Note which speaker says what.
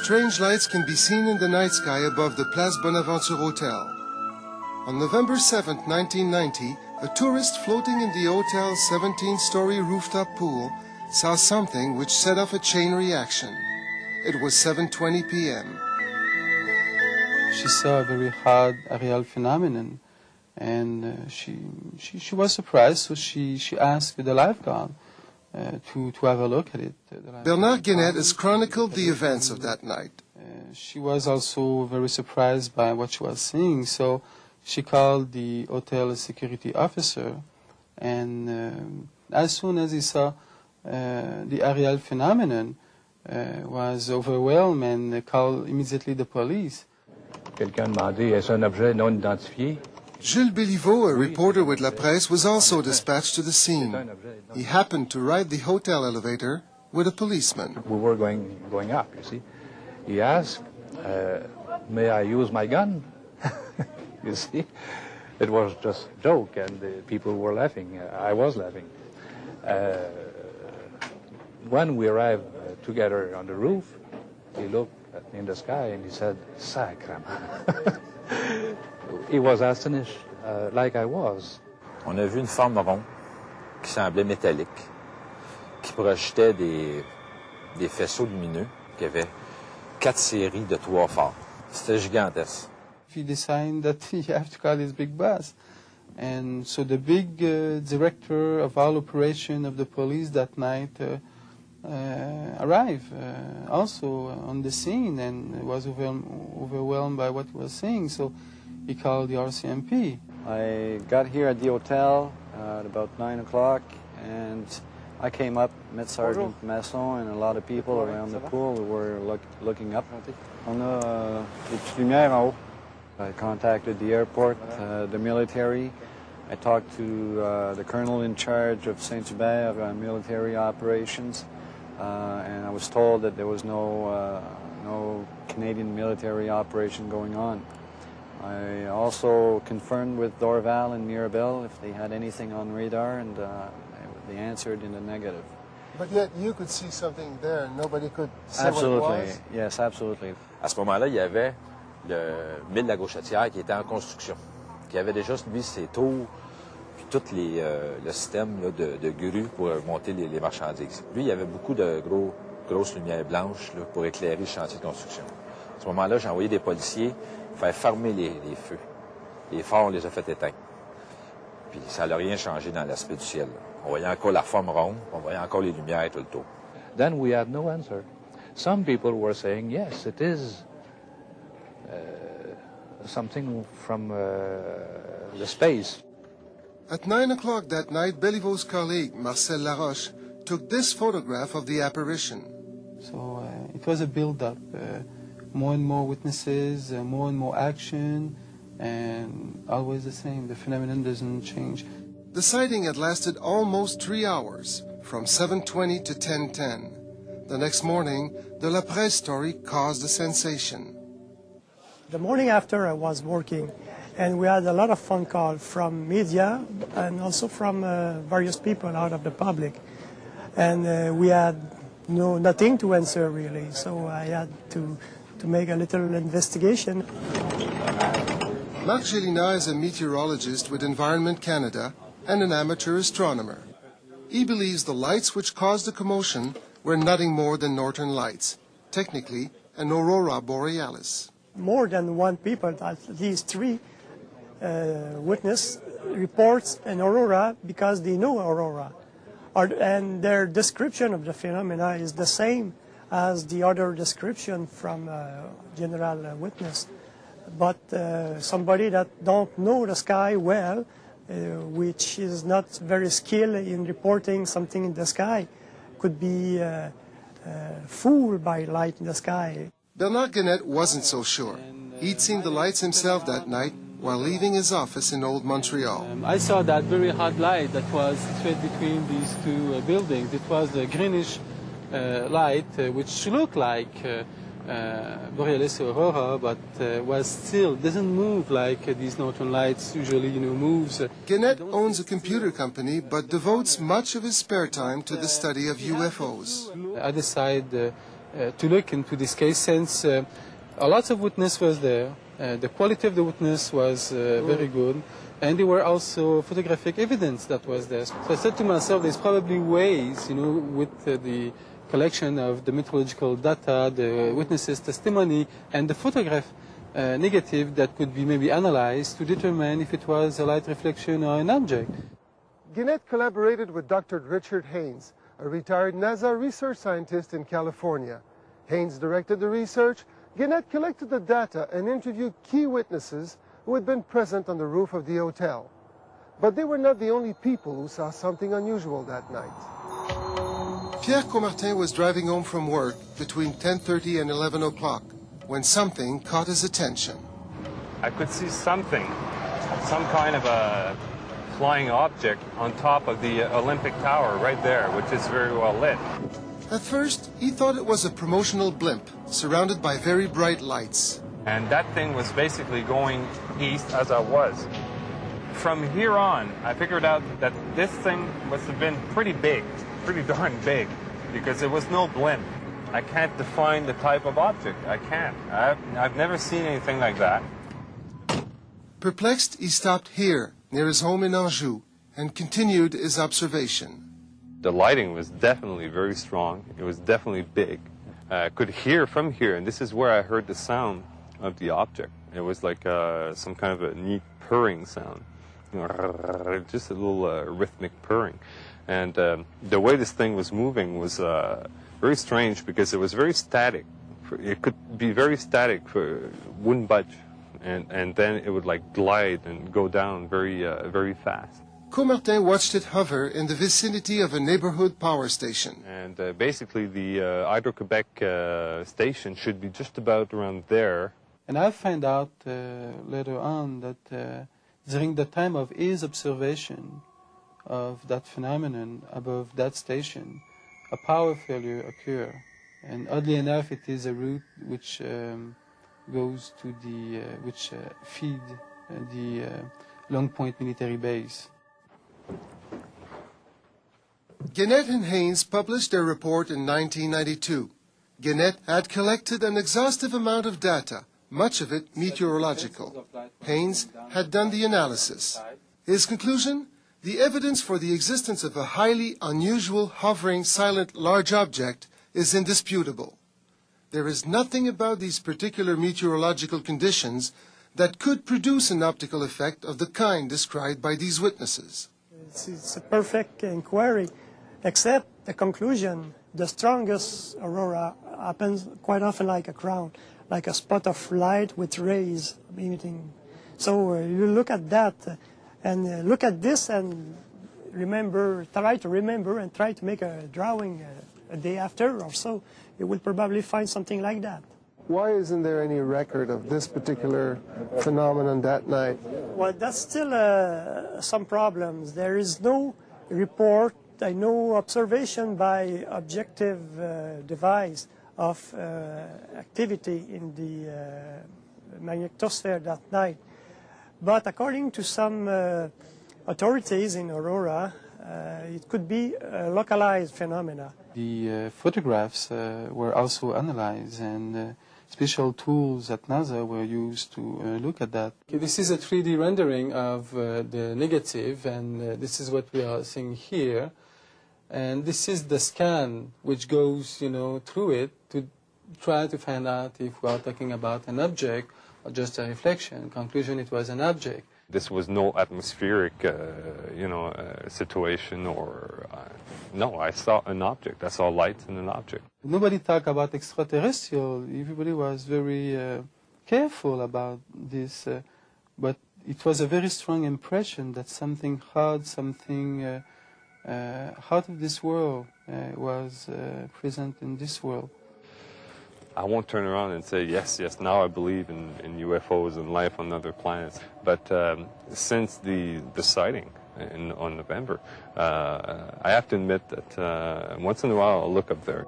Speaker 1: strange lights can be seen in the night sky above the Place Bonaventure Hotel. On November 7, 1990, a tourist floating in the hotel's 17-story rooftop pool saw something which set off a chain reaction. It was 7:20 p.m.
Speaker 2: She saw a very hard aerial phenomenon, and she was surprised, so she asked the lifeguard to have a look at it.
Speaker 1: Bernard Guénette has chronicled the events of that night.
Speaker 2: She was also very surprised by what she was seeing, so she called the hotel security officer, and as soon as he saw the aerial phenomenon, was overwhelmed and called immediately the police.
Speaker 3: Quelqu'un demandait, est-ce un objet non identifié?
Speaker 1: Jules Béliveau, a reporter with La Presse, was also dispatched to the scene. He happened to ride the hotel elevator with a policeman.
Speaker 3: We were going up, you see. He asked, may I use my gun? You see, it was just a joke, and people were laughing. I was laughing. When we arrived together on the roof, he looked in the sky and he said, "Sacrement." He was astonished, like I was.
Speaker 4: On a vu une forme ronde qui semblait métallique, qui projetait des faisceaux lumineux qui avaient 4 séries de 3 phares. C'était gigantesque.
Speaker 2: He decided that you have to call this big bus. And so the big director of all operation of the police that night arrived also on the scene and was overwhelmed by what he was seeing. So he called the RCMP.
Speaker 5: I got here at the hotel at about 9 o'clock, and I came up, met Sergeant Masson and a lot of people around the pool who were looking up. On a des petites lumières en haut. I contacted the airport, the military. I talked to the colonel in charge of Saint-Hubert military operations, and I was told that there was no Canadian military operation going on. I also confirmed with Dorval and Mirabel if they had anything on radar, and they answered in the negative.
Speaker 1: But yet you could see something there, and nobody could say
Speaker 5: Absolutely.
Speaker 1: what it was?
Speaker 5: Yes, absolutely.
Speaker 4: À ce moment-là, il y avait le mille de la Gauchetière qui était en construction, qui avait déjà, lui, ses tours, puis tout le système là, de grues pour monter les marchandises. Lui, il y avait beaucoup de grosses lumières blanches là, pour éclairer le chantier de construction. À ce moment-là, j'ai envoyé des policiers faire fermer les feux. Les phares, on les a fait éteindre. Puis ça n'a rien changé dans l'aspect du ciel. On voyait encore la forme ronde, on voyait encore les lumières tout le tour.
Speaker 3: Then we had no answer. Some people were saying, yes, it is something from the space.
Speaker 1: At 9 o'clock that night, Béliveau's colleague, Marcel Laroche, took this photograph of the apparition.
Speaker 2: So it was a build-up. More and more witnesses, more and more action, and always the same. The phenomenon doesn't change.
Speaker 1: The sighting had lasted almost 3 hours, from 7:20 to 10:10. The next morning, the La Presse story caused a sensation.
Speaker 6: The morning after, I was working, and we had a lot of phone calls from media and also from various people out of the public. And we had nothing to answer, really, so I had to make a little investigation.
Speaker 1: Marc Gélina is a meteorologist with Environment Canada and an amateur astronomer. He believes the lights which caused the commotion were nothing more than northern lights, technically an aurora borealis.
Speaker 6: More than one people, at least 3 witness reports an aurora because they know aurora. And their description of the phenomena is the same as the other description from general witness. But somebody that don't know the sky well, which is not very skilled in reporting something in the sky, could be fooled by light in the sky.
Speaker 1: Bernard Guénette wasn't so sure. He'd seen the lights himself that night while leaving his office in Old Montreal.
Speaker 2: I saw that very hot light that was straight between these 2 buildings. It was a greenish light, which looked like borealis aurora, but doesn't move like these northern lights usually, moves.
Speaker 1: Guénette owns a computer company, but devotes much of his spare time to the study of UFOs.
Speaker 2: I decided to look into this case, since a lot of witness was there. The quality of the witness was very good, and there were also photographic evidence that was there. So I said to myself, there's probably ways, with the collection of the meteorological data, the witnesses' testimony, and the photograph negative that could be maybe analyzed to determine if it was a light reflection or an object.
Speaker 1: Gannett collaborated with Dr. Richard Haynes, a retired NASA research scientist in California. Haynes directed the research. Gannett collected the data and interviewed key witnesses who had been present on the roof of the hotel. But they were not the only people who saw something unusual that night. Pierre Comartin was driving home from work between 10:30 and 11 o'clock when something caught his attention.
Speaker 7: I could see something, some kind of a flying object on top of the Olympic Tower right there, which is very well lit.
Speaker 1: At first, he thought it was a promotional blimp surrounded by very bright lights.
Speaker 7: And that thing was basically going east as I was. From here on, I figured out that this thing must have been pretty big, pretty darn big, because there was no blimp. I can't define the type of object. I can't. I've never seen anything like that.
Speaker 1: Perplexed, he stopped here, near his home in Anjou, and continued his observation.
Speaker 7: The lighting was definitely very strong. It was definitely big. I could hear from here, and this is where I heard the sound of the object. It was like some kind of a neat purring sound, just a little rhythmic purring. And the way this thing was moving was very strange because it was very static. It could be very static, wouldn't budge, and then it would like glide and go down very fast.
Speaker 1: Comartin watched it hover in the vicinity of a neighborhood power station.
Speaker 7: And basically the Hydro-Quebec station should be just about around there.
Speaker 2: And I found out later on that during the time of his observation of that phenomenon above that station, a power failure occurred. And oddly enough, it is a route which goes to the, which feed the Long Point military base.
Speaker 1: Gannett and Haynes published their report in 1992. Gannett had collected an exhaustive amount of data, much of it meteorological. Haynes had done the analysis. His conclusion? The evidence for the existence of a highly unusual, hovering, silent, large object is indisputable. There is nothing about these particular meteorological conditions that could produce an optical effect of the kind described by these witnesses.
Speaker 6: It's a perfect inquiry, except the conclusion. The strongest aurora happens quite often like a crown, like a spot of light with rays emitting. So you look at that and look at this and remember, try to remember and try to make a drawing a day after or so. You will probably find something like that.
Speaker 1: Why isn't there any record of this particular phenomenon that night?
Speaker 6: Well, that's still some problems. There is no report, no observation by objective device of activity in the magnetosphere that night. But according to some authorities in Aurora, it could be a localized phenomena.
Speaker 2: The photographs were also analyzed, and special tools at NASA were used to look at that. Okay, this is a 3D rendering of the negative, and this is what we are seeing here. And this is the scan which goes, through it to try to find out if we are talking about an object or just a reflection. Conclusion, it was an object.
Speaker 7: This was no atmospheric, situation or... no, I saw an object. I saw light in an object.
Speaker 2: Nobody talked about extraterrestrial. Everybody was very careful about this. But it was a very strong impression that something hard, something out of this world was present in this world.
Speaker 7: I won't turn around and say, yes, now I believe in UFOs and life on other planets. But since the sighting on November, I have to admit that once in a while I'll look up there.